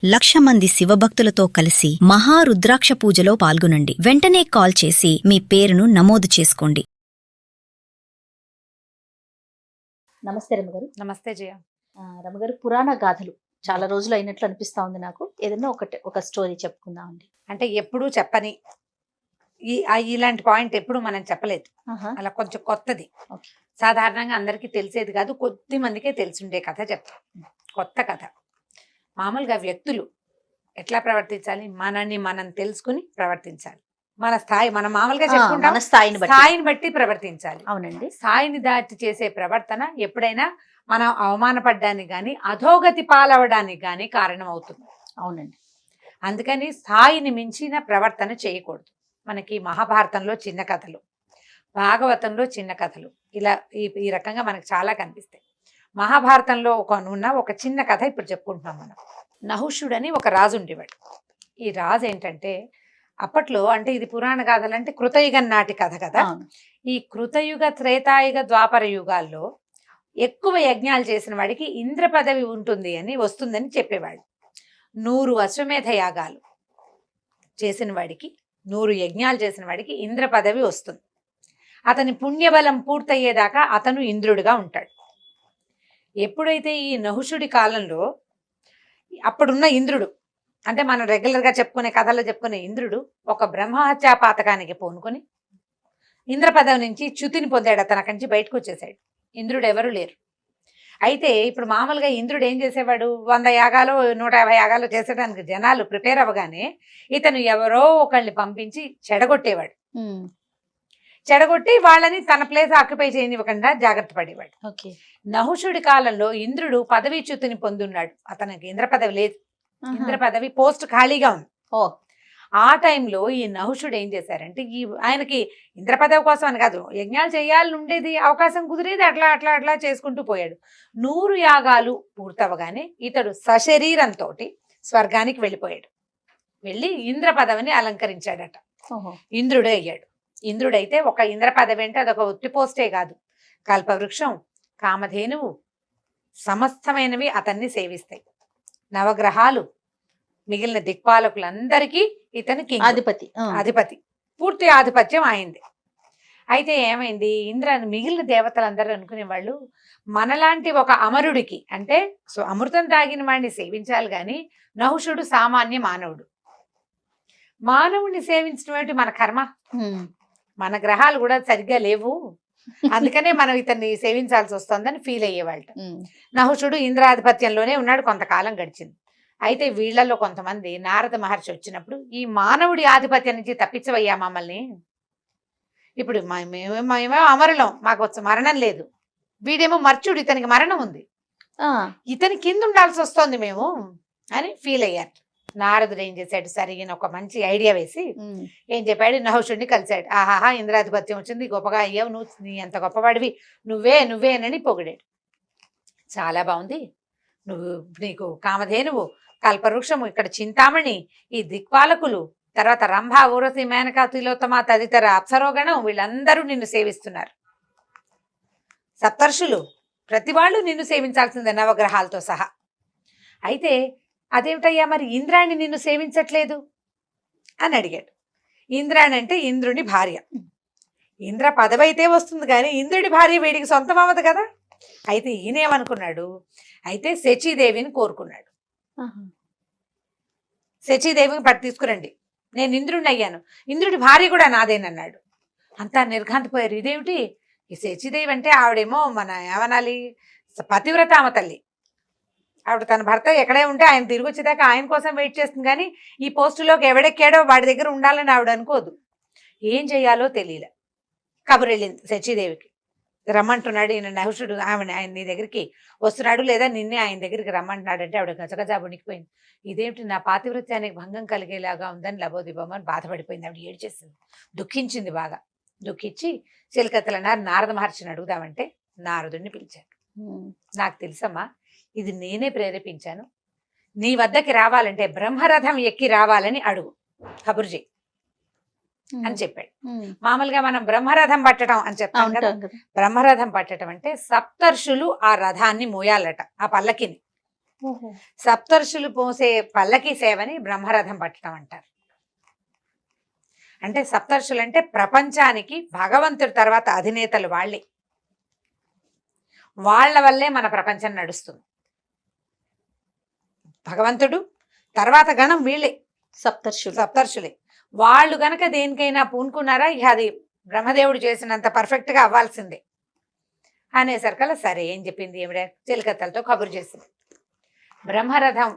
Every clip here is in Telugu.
1,00,000 మంది శివభక్తులతో కలిసి మహారుద్రాక్ష పూజలో పాల్గొనండి. వెంటనే కాల్ చేసి మీ పేరును నమోదు చేసుకోండి. నమస్తే రమగారు. నమస్తే జయ. రమగారు, పురాణ గాథలు చాలా రోజులు అయినట్లు అనిపిస్తా ఉంది నాకు. ఏదైనా ఒక స్టోరీ చెప్పుకుందామండి. అంటే ఎప్పుడూ చెప్పని ఇలాంటి పాయింట్ ఎప్పుడు మనం చెప్పలేదు. అలా కొంచెం కొత్తది. సాధారణంగా అందరికీ తెలిసేది కాదు, కొద్ది మందికే తెలిసిండే కథ చెప్తాం. కొత్త కథ. మామూలుగా వ్యక్తులు ఎట్లా ప్రవర్తించాలి, మనని మనం తెలుసుకుని ప్రవర్తించాలి. మన స్థాయి, మనం మామూలుగా చెప్పుకుంటాం, స్థాయిని బట్టి ప్రవర్తించాలి. అవునండి. స్థాయిని దాటి చేసే ప్రవర్తన ఎప్పుడైనా మనం అవమానపడ్డానికి కానీ అధోగతి పాలవడానికి కానీ కారణం అవుతుంది. అవునండి. అందుకని స్థాయిని మించిన ప్రవర్తన చేయకూడదు. మనకి మహాభారతంలో చిన్న కథలు, భాగవతంలో చిన్న కథలు, ఇలా ఈ రకంగా మనకు చాలా కనిపిస్తాయి. మహాభారతంలో ఒక చిన్న కథ ఇప్పుడు చెప్పుకుంటున్నాం మనం. నహుషుడు అని ఒక రాజు ఉండేవాడు. ఈ రాజు ఏంటంటే అప్పట్లో, అంటే ఇది పురాణ గాథలు అంటే కృతయుగం నాటి కథ కదా. ఈ కృతయుగ, త్రేతాయుగ, ద్వాపర యుగాల్లో ఎక్కువ యజ్ఞాలు చేసిన వాడికి ఇంద్ర పదవి ఉంటుంది అని వస్తుందని చెప్పేవాడు. 100 అశ్వమేధ యాగాలు చేసిన వాడికి, 100 యజ్ఞాలు చేసిన వాడికి ఇంద్ర పదవి వస్తుంది. అతని పుణ్యబలం పూర్తయ్యేదాకా అతను ఇంద్రుడిగా ఉంటాడు. ఎప్పుడైతే ఈ నహుషుడి కాలంలో అప్పుడున్న ఇంద్రుడు, అంటే మనం రెగ్యులర్గా చెప్పుకునే కథల్లో చెప్పుకునే ఇంద్రుడు ఒక బ్రహ్మహత్యా పాతకానికి పూనుకొని ఇంద్ర పదవి నుంచి చ్యుతిని పొందాడు. అతని అక్కడి నుంచి బయటకు వచ్చేసాడు. ఇంద్రుడు ఎవరు లేరు. అయితే ఇప్పుడు మామూలుగా ఇంద్రుడు ఏం చేసేవాడు, 100 యాగాలు 150 యాగాలు చేసేటానికి జనాలు ప్రిపేర్ అవ్వగానే ఇతను ఎవరో ఒకళ్ళని పంపించి చెడగొట్టేవాడు. చెడగొట్టి వాళ్ళని తన ప్లేస్ ఆక్యుపై చేయనివ్వకుండా జాగ్రత్త పడేవాడు. నహుషుడి కాలంలో ఇంద్రుడు పదవీ చ్యుతిని పొందున్నాడు. అతనికి ఇంద్ర పదవి లేదు. ఇంద్ర పదవి పోస్ట్ ఖాళీగా ఉంది. ఆ టైంలో ఈ నహుషుడు ఏం చేశారంటే, ఆయనకి ఇంద్ర పదవి కోసం అని కాదు, యజ్ఞాలు చేయాలని ఉండేది, అవకాశం కుదిరేది, అట్లా అట్లా అట్లా చేసుకుంటూ పోయాడు. 100 యాగాలు పూర్తవగానే ఇతడు సశరీరంతో స్వర్గానికి వెళ్ళిపోయాడు. వెళ్ళి ఇంద్ర పదవిని అలంకరించాడట. ఇంద్రుడే అయ్యాడు. ఇంద్రుడైతే ఒక ఇంద్ర పదవి అంటే అదొక ఒత్తి పోస్టే కాదు, కల్పవృక్షం, కామధేనువు, సమస్తమైనవి అతన్ని సేవిస్తాయి. నవగ్రహాలు, మిగిలిన దిక్పాలకులందరికీ ఇతనికి అధిపతి, పూర్తి ఆధిపత్యం అయింది. అయితే ఏమైంది, మిగిలిన దేవతలందరూ అనుకునే వాళ్ళు, మనలాంటి ఒక అమరుడికి, అంటే అమృతం తాగిన వాడిని సేవించాలి కానీ నహుషుడు సామాన్య మానవుడు. మానవుడిని సేవించడం ఏంటి మన కర్మ, మన గ్రహాలు కూడా సరిగ్గా లేవు, అందుకనే మనం ఇతన్ని సేవించాల్సి వస్తుందని ఫీల్ అయ్యేవాళ్ళు. నహుషుడు ఇంద్రాధిపత్యంలోనే ఉన్నాడు. కొంతకాలం గడిచింది. అయితే వీళ్లలో కొంతమంది నారద మహర్షి వచ్చినప్పుడు, ఈ మానవుడి ఆధిపత్యం నుంచి తప్పించవయ్యా మమ్మల్ని, ఇప్పుడు మేమేమో అమరులం, మాకు మరణం లేదు, వీడేమో మర్చుడు, ఇతనికి మరణం ఉంది, ఇతని కింద ఉండాల్సి వస్తుంది మేము అని ఫీల్ అయ్యారు. నారదుడు ఏం చేశాడు, సరిగిన ఒక మంచి ఐడియా వేసి ఏం చెప్పాడు, నహుషుడిని కలిశాడు. ఆహాహా, ఇంద్రాధిపత్యం వచ్చింది, గొప్పగా అయ్యావు, నువ్వు నీ అంత గొప్పవాడివి, నువ్వేనని పొగిడాడు. చాలా బాగుంది, నీకు కామధేనువు, కల్పవృక్షము, ఇక్కడ చింతామణి, ఈ దిక్పాలకులు, తర్వాత రంభ, ఊరసి, మేనకా, తిలోత్తమ తదితర అప్సరోగణం, వీళ్ళందరూ నిన్ను సేవిస్తున్నారు. సప్తర్షులు ప్రతి వాళ్ళు నిన్ను సేవించాల్సిందే, నవగ్రహాలతో సహా. అయితే అదేమిటయ్యా మరి ఇంద్రాణి నిన్ను సేవించట్లేదు అని అడిగాడు. ఇంద్రాణి అంటే ఇంద్రుని భార్య. ఇంద్ర పదవి అయితే వస్తుంది కానీ ఇంద్రుడి భార్య వీడికి సొంతం అవ్వదు కదా. అయితే ఈయనేమనుకున్నాడు, అయితే శచీదేవిని కోరుకున్నాడు. శచీదేవిని పట్టి తీసుకురండి, నేను ఇంద్రుడిని అయ్యాను, ఇంద్రుడి భార్య కూడా నాదేనన్నాడు. అంతా నిర్ఘాంతపోయారు. ఇదేమిటి, ఈ శచీదేవి అంటే ఆవిడేమో మన ఏమనాలి, పతివ్రతామ తల్లి. ఆవిడ తన భర్త ఎక్కడే ఉంటే ఆయన తిరిగి వచ్చేదాకా ఆయన కోసం వెయిట్ చేస్తుంది, కానీ ఈ పోస్టులోకి ఎవడెక్కాడో వాడి దగ్గర ఉండాలని ఆవిడ అనుకోదు. ఏం చెయ్యాలో తెలియలే. కబురెళ్ళింది శచీదేవికి, రమ్మంటున్నాడు ఈయన నహుషుడు, ఆయన నీ దగ్గరికి వస్తున్నాడు, లేదా నిన్నే ఆయన దగ్గరికి రమ్మంటున్నాడు అంటే ఆవిడ గజగజా వణికిపోయింది. ఇదేమిటి, నా పాతివృత్యానికి భంగం కలిగేలాగా ఉందని లబోదిబోమని బాధపడిపోయింది. ఆవిడ ఏడ్చేసింది, దుఃఖించింది బాగా. దుఃఖించి చిలకత్తలన్నారు, నారద మహర్షిని అడుగుదామంటే నారదుడిని పిలిచారు. నాకు తెలుసమ్మా, ఇది నేనే ప్రేరేపించాను, నీ వద్దకి రావాలంటే బ్రహ్మరథం ఎక్కి రావాలని అడుగు, కబురు చేయి అని చెప్పాడు. మామూలుగా మనం బ్రహ్మరథం పట్టడం అని చెప్తాం కదా. బ్రహ్మరథం పట్టడం అంటే సప్తర్షులు ఆ రథాన్ని మోయాలట, ఆ పల్లకిని. ఓహో. సప్తర్షులు పోసే పల్లకి సేవని బ్రహ్మరథం పట్టడం అంటారు. అంటే సప్తర్షులు అంటే ప్రపంచానికి భగవంతుడి తర్వాత అధినేతలు వాళ్ళే. వాళ్ళ వల్లే మన ప్రపంచం నడుస్తుంది. భగవంతుడు తర్వాత గణం వీళ్ళే, సప్తర్షులే. వాళ్ళు గనక దేనికైనా పూనుకున్నారా ఇక అది బ్రహ్మదేవుడు చేసినంత పర్ఫెక్ట్ గా అవ్వాల్సిందే అనేసరికల్లా సరే ఏం చెప్పింది ఏమిడే చిలకత్తలతో కబురు చేసింది. బ్రహ్మరథం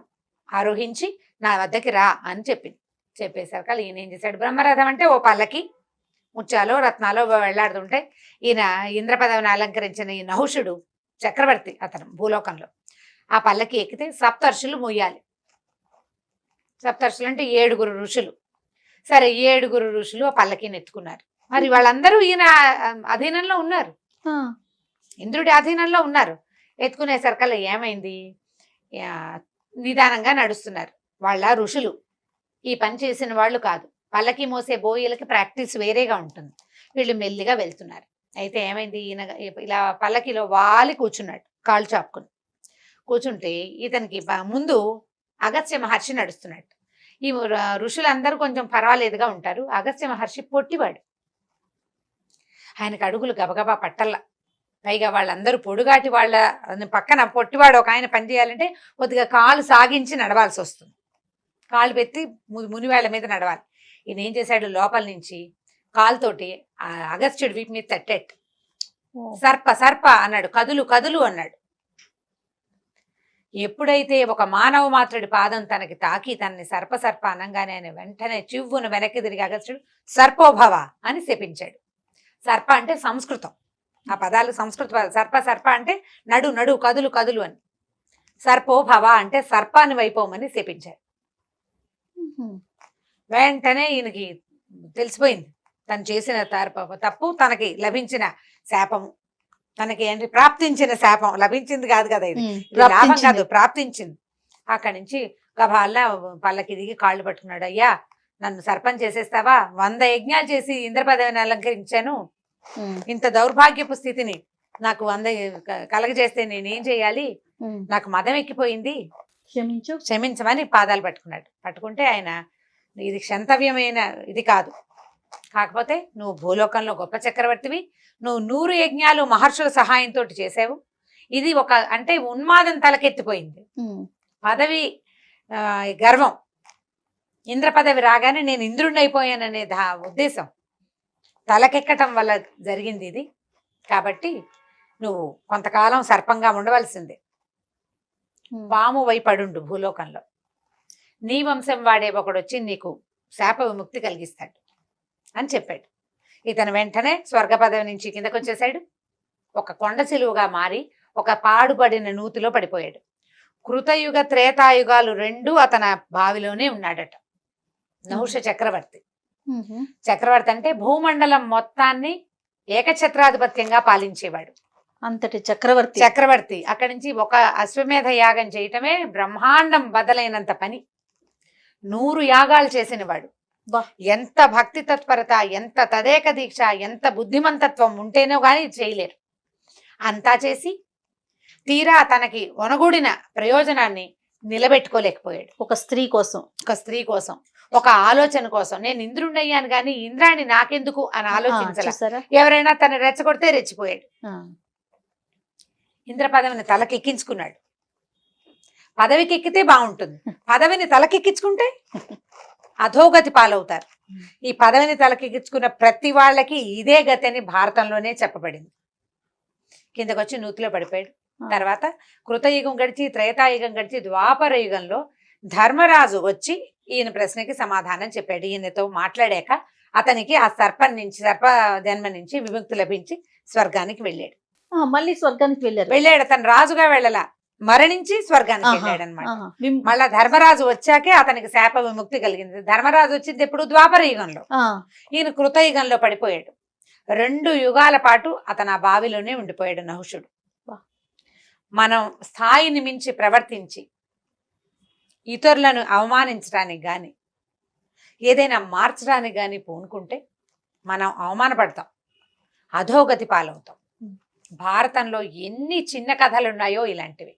ఆరోహించి నా వద్దకి రా అని చెప్పింది. చెప్పేసరికల్లా ఈయన ఏం చేశాడు, బ్రహ్మరథం అంటే ఓ పల్లకి ముత్యాలో రత్నాలో వెళ్లాడుతుంటే ఈయన ఇంద్ర పదవిని అలంకరించిన ఈ నహుషుడు చక్రవర్తి అతను భూలోకంలో. ఆ పల్లకి ఎక్కితే సప్తర్షులు మొయ్యాలి. సప్తర్షులు అంటే 7 ఋషులు. సరే 7 ఋషులు ఆ పల్లకిని ఎత్తుకున్నారు. మరి వాళ్ళందరూ ఈయన అధీనంలో ఉన్నారు, ఇంద్రుడి అధీనంలో ఉన్నారు. ఎత్తుకునేసరికల్లా ఏమైంది, నిదానంగా నడుస్తున్నారు. వాళ్ళ ఋషులు, ఈ పని చేసిన వాళ్ళు కాదు. పల్లకి మోసే బోయిలకి ప్రాక్టీస్ వేరేగా ఉంటుంది. వీళ్ళు మెల్లిగా వెళ్తున్నారు. అయితే ఏమైంది, ఈయన ఇలా పల్లకిలో వాలి కూర్చున్నాడు, కాళ్ళు చాపుకుని కూర్చుంటే ఇతనికి ముందు అగస్త్య మహర్షి నడుస్తున్నాడు. ఈ ఋషులందరూ కొంచెం పర్వాలేదుగా ఉంటారు. అగస్త్య మహర్షి పొట్టివాడు, ఆయనకు అడుగులు గబగబా పట్టల్లా. పైగా వాళ్ళందరూ పొడుగాటి వాళ్ళ పక్కన పొట్టివాడు ఒక ఆయన పని చేయాలంటే కొద్దిగా కాలు సాగించి నడవాల్సి వస్తుంది. కాళ్ళు పెట్టి మునివేళ్ల మీద నడవాలి. ఈయన ఏం చేశాడు, లోపల నుంచి కాలుతోటి అగస్త్యుడి వీపు మీద తట్టేట్టు సర్ప సర్ప అన్నాడు, కదులు కదులు అన్నాడు. ఎప్పుడైతే ఒక మానవ మాత్రుడి పాదం తనకి తాకి తనని సర్ప సర్ప అనగానే ఆయన వెంటనే చివ్వును వెనక్కి తిరిగి అగస్త్యుడు సర్పోభవ అని శపించాడు. సర్ప అంటే సంస్కృతం, ఆ పదాలు సంస్కృత పదాలు. సర్ప సర్ప అంటే నడు నడు కదులు కదులు అని, సర్పోభవ అంటే సర్పాన్ని వైపోమని శపించాడు. వెంటనే ఈయనకి తెలిసిపోయింది తను చేసిన తప్పు, తనకి లభించిన శాపము, తనకి ఏంటి ప్రాప్తించిన శాపం. లభించింది కాదు కదా, ఇది లాభం కాదు, ప్రాప్తించింది. అక్కడి నుంచి గభాల్లా పల్లకి దిగి కాళ్ళు పట్టుకున్నాడు. అయ్యా నన్ను సర్పం చేసేస్తావా, 100 యజ్ఞాలు చేసి ఇంద్ర పదవిని అలంకరించాను, ఇంత దౌర్భాగ్యపు స్థితిని నాకు 100 కలగజేస్తే నేనేం చేయాలి, నాకు మదం ఎక్కిపోయింది, క్షమించమని పాదాలు పట్టుకున్నాడు. పట్టుకుంటే ఆయన ఇది క్షంతవ్యమైన ఇది కాదు, కాకపోతే నువ్వు భూలోకంలో గొప్ప చక్రవర్తివి, నువ్వు 100 యజ్ఞాలు మహర్షుల సహాయంతో చేసావు, ఇది ఒక అంటే ఉన్మాదం తలకెత్తిపోయింది, పదవి గర్వం, ఇంద్ర పదవి రాగానే నేను ఇంద్రుడిని అయిపోయాననే ఉద్దేశం తలకెక్కటం వల్ల జరిగింది ఇది. కాబట్టి నువ్వు కొంతకాలం సర్పంగా ఉండవలసిందే, పాము వైపడుండు భూలోకంలో, నీ వంశం వాడే ఒకడు వచ్చి నీకు శాప విముక్తి కలిగిస్తాడు అని చెప్పాడు. ఇతను వెంటనే స్వర్గ పదవి నుంచి కిందకు వచ్చేసాడు. ఒక కొండ చిలువగా మారి ఒక పాడుపడిన నూతిలో పడిపోయాడు. కృతయుగ త్రేతాయుగాలు 2 అతని బావిలోనే ఉన్నాడట. నహుష చక్రవర్తి. చక్రవర్తి అంటే భూమండలం మొత్తాన్ని ఏకఛత్రాధిపత్యంగా పాలించేవాడు, అంతటి చక్రవర్తి. అక్కడి నుంచి ఒక అశ్వమేధ యాగం చేయటమే బ్రహ్మాండం బదలైనంత పని. 100 యాగాలు చేసిన వాడు. ఎంత భక్తి తత్పరత, ఎంత తదేక దీక్ష, ఎంత బుద్ధిమంతత్వం ఉంటేనో కానీ చేయలేరు. అంతా చేసి తీరా తనకి ఒనగూడిన ప్రయోజనాన్ని నిలబెట్టుకోలేకపోయాడు. ఒక స్త్రీ కోసం, ఒక ఆలోచన కోసం. నేను ఇంద్రుడిని అయ్యాను కానీ ఇంద్రాణి నాకెందుకు అని ఆలోచించాల. ఎవరైనా తను రెచ్చగొడితే రెచ్చిపోయాడు. ఇంద్ర పదవిని తలకెక్కించుకున్నాడు. పదవికి ఎక్కితే బాగుంటుంది, పదవిని తలకెక్కించుకుంటే అధోగతి పాలవుతారు. ఈ పదవిని తలకెక్కించుకున్న ప్రతి వాళ్ళకి ఇదే గతి అని భారతంలోనే చెప్పబడింది. కిందకొచ్చి నూతిలో పడిపోయాడు. తర్వాత కృతయుగం గడిచి త్రేతాయుగం గడిచి ద్వాపర యుగంలో ధర్మరాజు వచ్చి ఈయన ప్రశ్నకి సమాధానం చెప్పాడు. ఈయనతో మాట్లాడాక అతనికి ఆ సర్ప జన్మ నుంచి విముక్తి లభించి స్వర్గానికి వెళ్ళాడు. మళ్ళీ స్వర్గానికి వెళ్ళాడు. అతను రాజుగా వెళ్ళలా, మరణించి స్వర్గానికి వెళ్ళాడు అనమాట. మళ్ళా ధర్మరాజు వచ్చాకే అతనికి శాప విముక్తి కలిగింది. ధర్మరాజు వచ్చింది ఎప్పుడు, ద్వాపర యుగంలో. ఈయన కృతయుగంలో పడిపోయాడు. 2 యుగాల పాటు అతను ఆ బావిలోనే ఉండిపోయాడు నహుషుడు. మనం స్థాయిని మించి ప్రవర్తించి ఇతరులను అవమానించడానికి గాని ఏదైనా మార్చడానికి గాని పూనుకుంటే మనం అవమానపడతాం, అధోగతి పాలవుతాం. భారతంలో ఎన్ని చిన్న కథలు ఉన్నాయో ఇలాంటివి.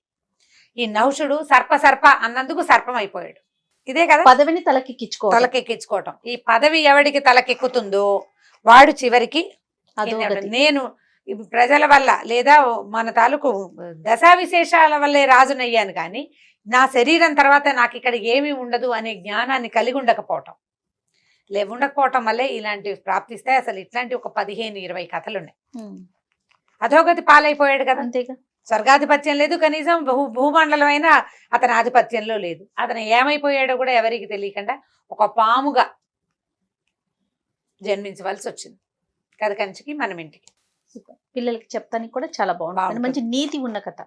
ఈ నహుషుడు సర్ప అన్నందుకు సర్పం అయిపోయాడు. ఇదే కదా పదవిని తలకెక్కించుకోవాలి. తలకెక్కించుకోవటం. ఈ పదవి ఎవడికి తలకెక్కుతుందో వాడు చివరికి నేను ఈ ప్రజల వల్ల లేదా మన తాలూకు దశా విశేషాల వల్లే రాజునయ్యాను కానీ నా శరీరం తర్వాత నాకు ఇక్కడ ఏమీ ఉండదు అనే జ్ఞానాన్ని కలిగి ఉండకపోవటం వల్లే ఇలాంటివి ప్రాప్తిస్తాయి. అసలు ఇట్లాంటి ఒక 15-20 కథలు ఉన్నాయి. అధోగతి పాలైపోయాడు కదా, అంతేగా. స్వర్గాధిపత్యం లేదు, కనీసం భూమండలం అయినా అతని ఆధిపత్యంలో లేదు. అతను ఏమైపోయాడో కూడా ఎవరికి తెలియకుండా ఒక పాముగా జన్మించవలసి వచ్చింది కథ కంచికి మనం ఇంటికి. పిల్లలకి చెప్తానికి కూడా చాలా బాగుంటుంది, మంచి నీతి ఉన్న కథ.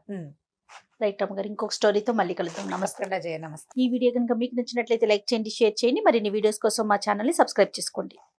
రైట్ అమ్మగారు, ఇంకొక స్టోరీతో మళ్ళీ కలుద్దాం. నమస్కారం జయ. నమస్తే. ఈ వీడియో కనుక మీకు నచ్చినట్లయితే లైక్ చేయండి, షేర్ చేయండి. మరిన్ని వీడియోస్ కోసం మా ఛానల్ని సబ్స్క్రైబ్ చేసుకోండి.